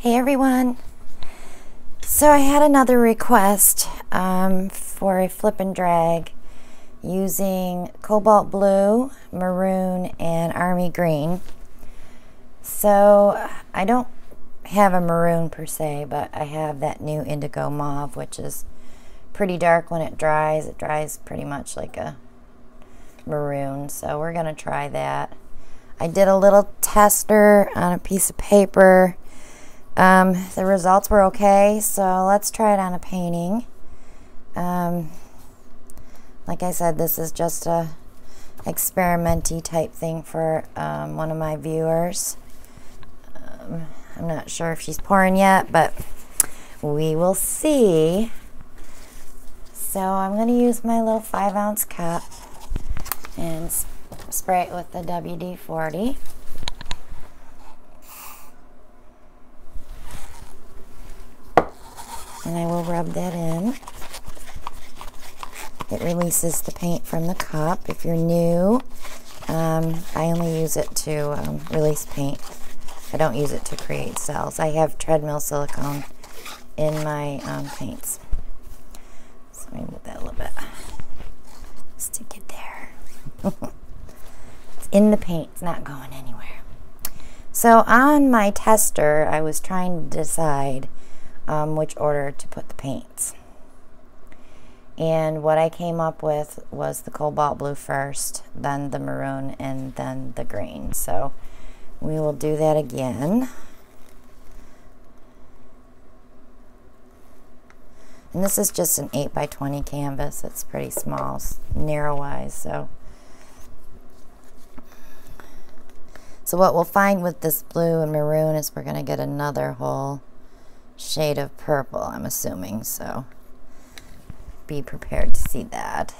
Hey everyone! So I had another request for a flip and drag using cobalt blue, maroon, and army green. So I don't have a maroon per se, but I have that new indigo mauve, which is pretty dark when it dries. It dries pretty much like a maroon, so we're going to try that. I did a little tester on a piece of paper. The results were okay, so let's try it on a painting. Like I said, this is just a experimenty type thing for one of my viewers. I'm not sure if she's pouring yet, but we will see. So I'm going to use my little 5-ounce cup and spray it with the WD-40. And I will rub that in. It releases the paint from the cup. If you're new, I only use it to release paint. I don't use it to create cells. I have treadmill silicone in my paints. So let me move that a little bit. Stick it there. It's in the paint. It's not going anywhere. So on my tester, I was trying to decide which order to put the paints. And what I came up with was the cobalt blue first, then the maroon, and then the green. So we will do that again. And this is just an 8x20 canvas. It's pretty small, narrow-wise. So what we'll find with this blue and maroon is we're going to get another whole shade of purple, I'm assuming, so be prepared to see that.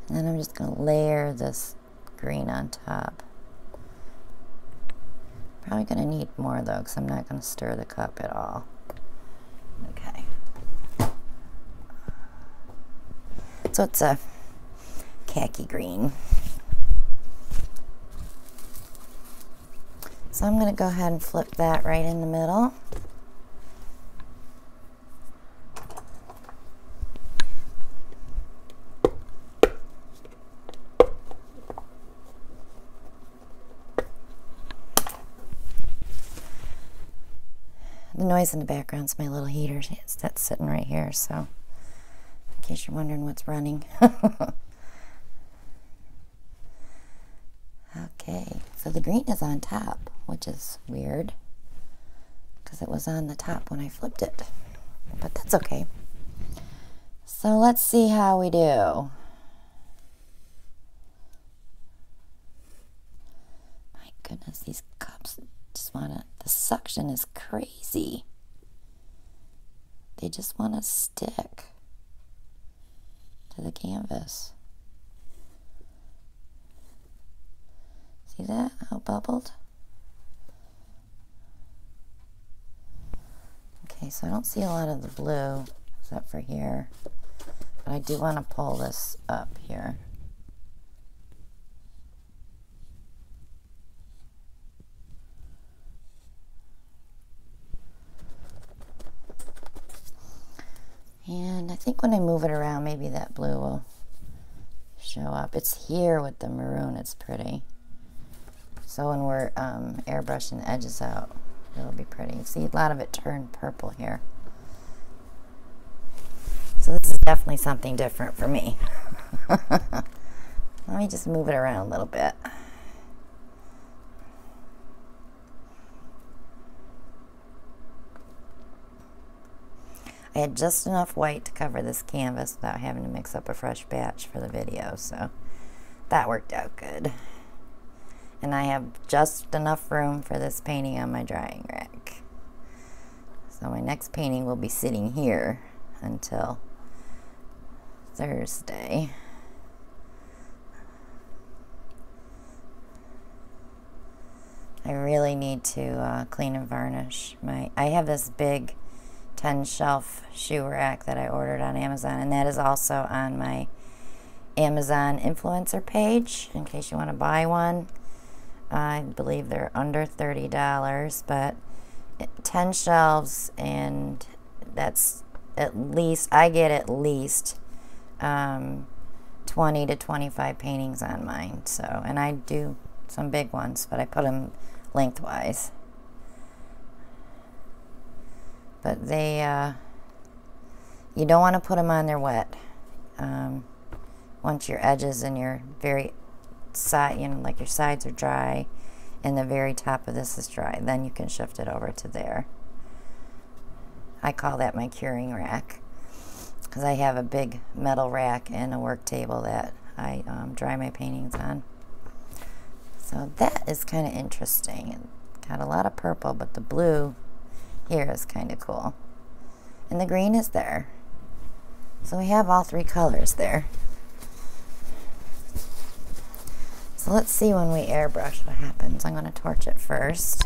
And then I'm just going to layer this green on top. Probably going to need more though, because I'm not going to stir the cup at all. Okay. So it's a khaki green. So I'm going to go ahead and flip that right in the middle. The noise in the background is my little heater that's sitting right here, so in case you're wondering what's running. Okay, so the green is on top, which is weird because it was on the top when I flipped it, but that's okay. So let's see how we do. My goodness, these cups just want to, the suction is crazy. They just want to stick to the canvas. See that? How it bubbled? Okay, so I don't see a lot of the blue except for here. But I do want to pull this up here. And I think when I move it around, maybe that blue will show up. It's here with the maroon, it's pretty. So when we're airbrushing the edges out, it'll be pretty. See, a lot of it turned purple here. So this is definitely something different for me. Let me just move it around a little bit. I had just enough white to cover this canvas without having to mix up a fresh batch for the video, so that worked out good. And I have just enough room for this painting on my drying rack. So my next painting will be sitting here until Thursday. I really need to clean and varnish I have this big 10-shelf shoe rack that I ordered on Amazon, and that is also on my Amazon influencer page in case you want to buy one. I believe they're under $30, but 10 shelves, and that's at least, I get at least 20 to 25 paintings on mine. So, and I do some big ones, but I put them lengthwise. But they, you don't want to put them on there wet. Once your edges and your very side, you know, like your sides are dry and the very top of this is dry, then you can shift it over to there. I call that my curing rack, because I have a big metal rack and a work table that I dry my paintings on. So that is kind of interesting. Got a lot of purple, but the blue here is kind of cool. And the green is there. So we have all three colors there. So let's see when we airbrush what happens. I'm going to torch it first.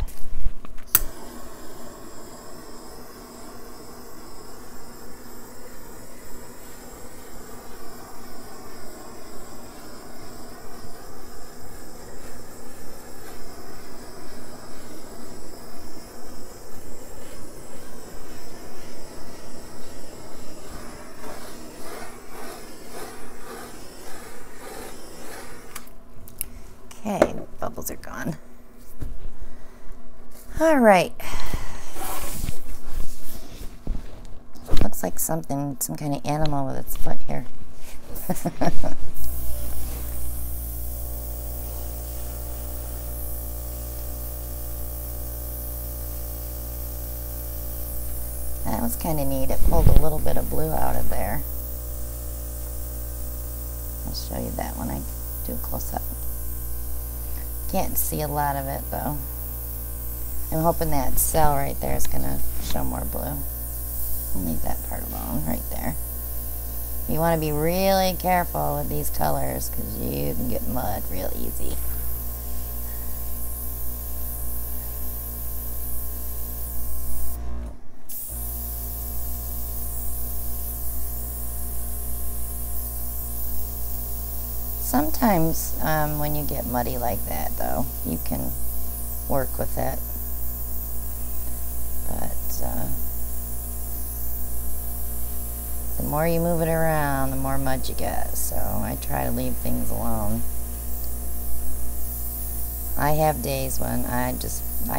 Okay, bubbles are gone. All right. Looks like something, some kind of animal with its foot here. That was kind of neat. It pulled a little bit of blue out of there. I'll show you that when I do a close-up. Can't see a lot of it though. I'm hoping that cell right there is going to show more blue. I'll leave that part alone right there. You want to be really careful with these colors because you can get mud real easy. Sometimes when you get muddy like that though, you can work with it. But the more you move it around, the more mud you get. So I try to leave things alone. I have days when I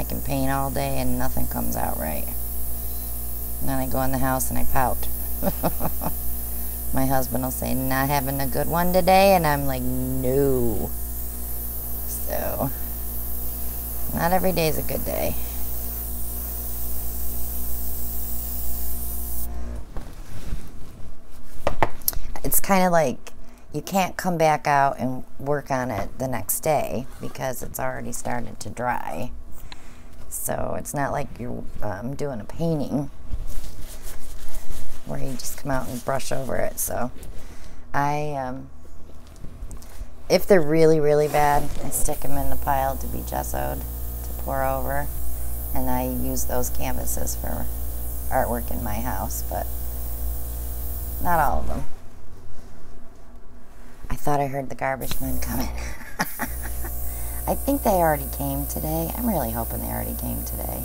can paint all day and nothing comes out right. And then I go in the house and I pout. My husband will say, not having a good one today, and I'm like, no. So, not every day is a good day. It's kind of like you can't come back out and work on it the next day because it's already started to dry. So, it's not like you're doing a painting where you just come out and brush over it. So if they're really, really bad, I stick them in the pile to be gessoed, to pour over, and I use those canvases for artwork in my house, but not all of them. I thought I heard the garbage men coming. I think they already came today. I'm really hoping they already came today,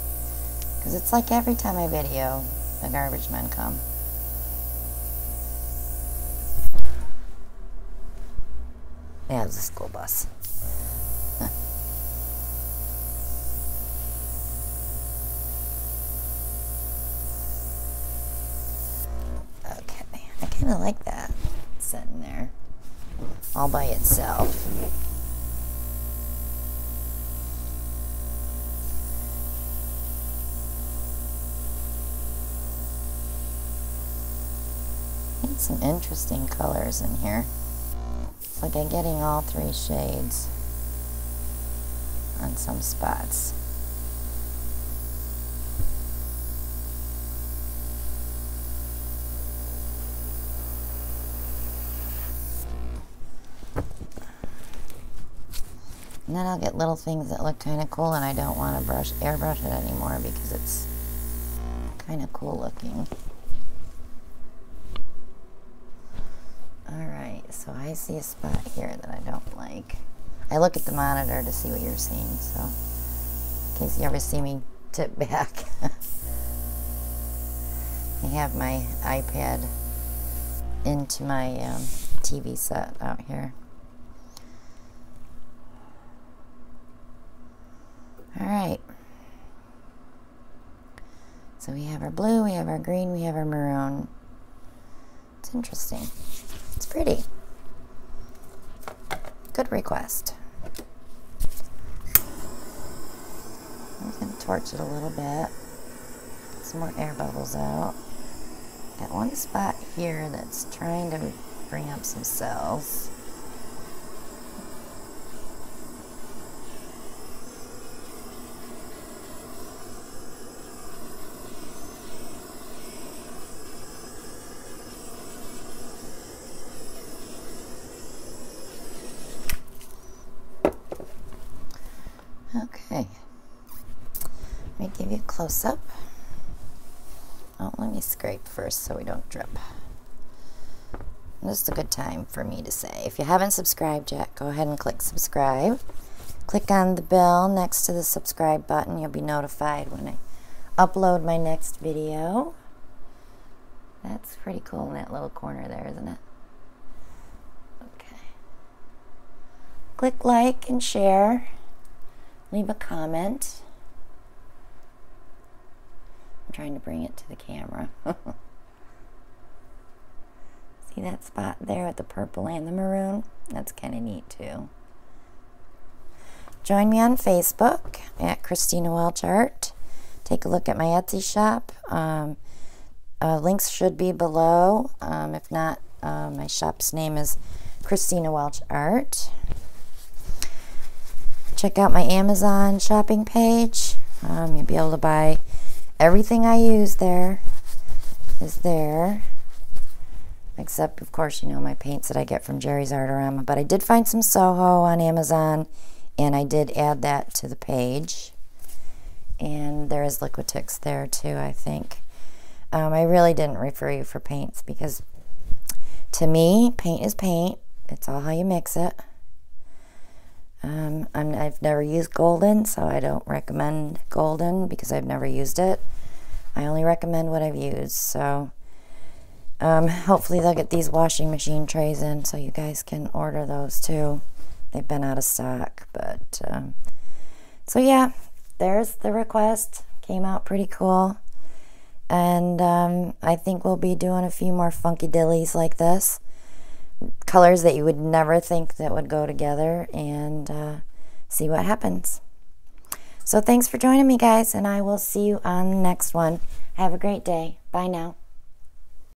because it's like every time I video, the garbage men come. Yeah, it was a school bus. Okay, I kind of like that sitting there all by itself. Need some interesting colors in here. It's like I'm getting all three shades on some spots. And then I'll get little things that look kind of cool, and I don't want to airbrush it anymore because it's kind of cool looking. Alright, so I see a spot here that I don't like. I look at the monitor to see what you're seeing, so in case you ever see me tip back. I have my iPad into my TV set out here. Alright. So we have our blue, we have our green, we have our maroon. It's interesting. It's pretty. Good request. I'm going to torch it a little bit. Get some more air bubbles out. Got one spot here that's trying to bring up some cells. Okay, let me give you a close-up. Oh, let me scrape first so we don't drip. This is a good time for me to say, if you haven't subscribed yet, go ahead and click subscribe. Click on the bell next to the subscribe button. You'll be notified when I upload my next video. That's pretty cool in that little corner there, isn't it? Okay. Click like and share. Leave a comment. I'm trying to bring it to the camera. See that spot there with the purple and the maroon? That's kind of neat too. Join me on Facebook at Christina Welch Art. Take a look at my Etsy shop. Links should be below. If not, my shop's name is Christina Welch Art. Check out my Amazon shopping page. You'll be able to buy everything I use there is there. Except, of course, you know, my paints that I get from Jerry's Artorama. But I did find some Soho on Amazon, and I did add that to the page. And there is Liquitex there, too, I think. I really didn't refer you for paints because, to me, paint is paint. It's all how you mix it. I've never used golden, so I don't recommend golden because I've never used it. I only recommend what I've used. So hopefully they'll get these washing machine trays in so you guys can order those too. They've been out of stock, but so yeah, there's the request. Came out pretty cool, and I think we'll be doing a few more funky dillies like this. Colors that you would never think that would go together, and see what happens. So thanks for joining me, guys, and I will see you on the next one. Have a great day. Bye now.